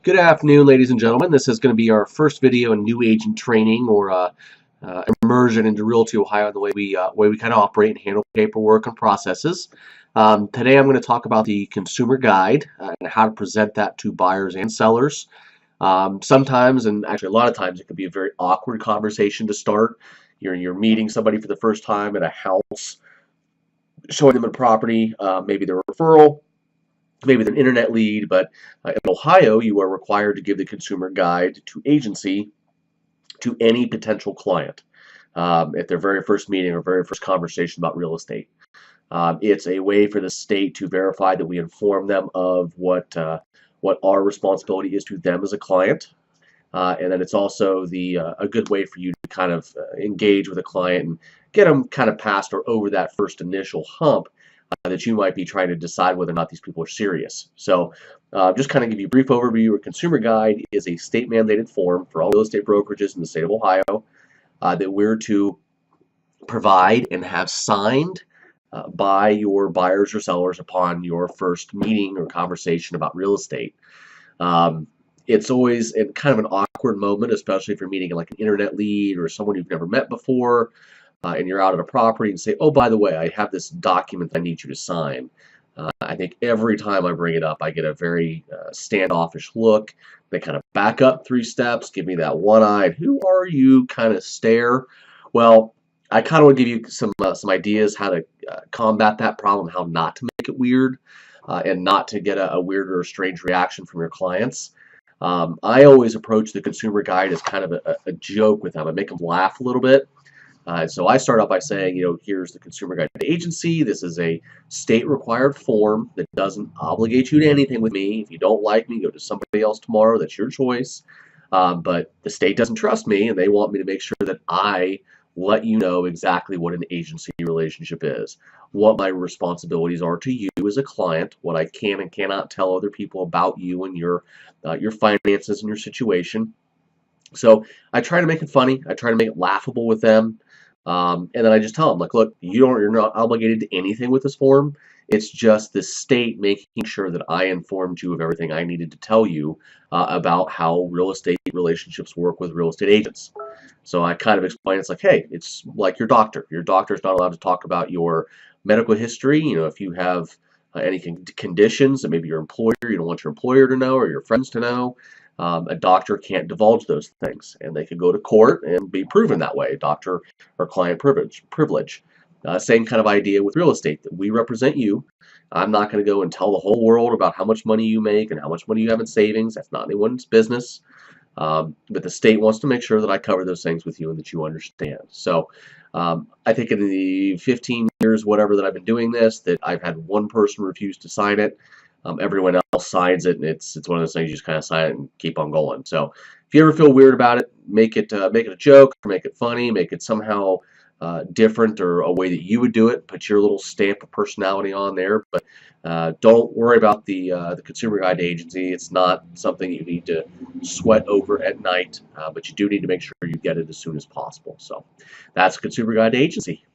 Good afternoon, ladies and gentlemen. This is going to be our first video in new agent training or immersion into Realty Ohio, the way we kind of operate and handle paperwork and processes. Today, I'm going to talk about the consumer guide and how to present that to buyers and sellers. Sometimes, and actually a lot of times, it could be a very awkward conversation to start. You're meeting somebody for the first time at a house, showing them a property, maybe their referral, maybe their internet lead, but in Ohio, you are required to give the consumer guide to agency to any potential client at their very first meeting or very first conversation about real estate. It's a way for the state to verify that we inform them of what our responsibility is to them as a client. And then it's also a good way for you to kind of engage with a client and get them kind of past or over that first initial hump that you might be trying to decide whether or not these people are serious. So just kind of give you a brief overview. A consumer guide is a state mandated form for all real estate brokerages in the state of Ohio that we're to provide and have signed by your buyers or sellers upon your first meeting or conversation about real estate. It's always kind of an awkward moment, especially if you're meeting like an internet lead or someone you've never met before. And you're out at a property and say, oh, by the way, I have this document I need you to sign. I think every time I bring it up, I get a very standoffish look. They kind of back up 3 steps, give me that one-eyed, who are you kind of stare. Well, I kind of want to give you some ideas how to combat that problem, how not to make it weird and not to get a weird or strange reaction from your clients. I always approach the consumer guide as kind of a joke with them. I make them laugh a little bit. So I start out by saying, here's the consumer guide to agency. This is a state required form that doesn't obligate you to anything with me. If you don't like me, go to somebody else tomorrow. That's your choice. But the state doesn't trust me, and they want me to make sure that I let you know exactly what an agency relationship is, what my responsibilities are to you as a client, what I can and cannot tell other people about you and your finances and your situation. So I try to make it funny. I try to make it laughable with them. And then I just tell them, like, look, you're not obligated to anything with this form. It's just the state making sure that I informed you of everything I needed to tell you about how real estate relationships work with real estate agents. So I kind of explain, it's like, hey, it's like your doctor. Your doctor is not allowed to talk about your medical history. If you have any conditions that maybe your employer, you don't want your employer to know or your friends to know. A doctor can't divulge those things, and they could go to court and be proven that way, doctor or client privilege. Same kind of idea with real estate, that we represent you. I'm not going to go and tell the whole world about how much money you make and how much money you have in savings. That's not anyone's business. But the state wants to make sure that I cover those things with you and that you understand. So I think in the 15 years, whatever, that I've been doing this, that I've had one person refuse to sign it. Everyone else signs it, and it's one of those things you just kind of sign it and keep on going. So if you ever feel weird about it, make it a joke, or make it funny, make it somehow different or a way that you would do it. Put your little stamp of personality on there, but don't worry about the consumer guide agency. It's not something you need to sweat over at night, but you do need to make sure you get it as soon as possible. So that's consumer guide agency.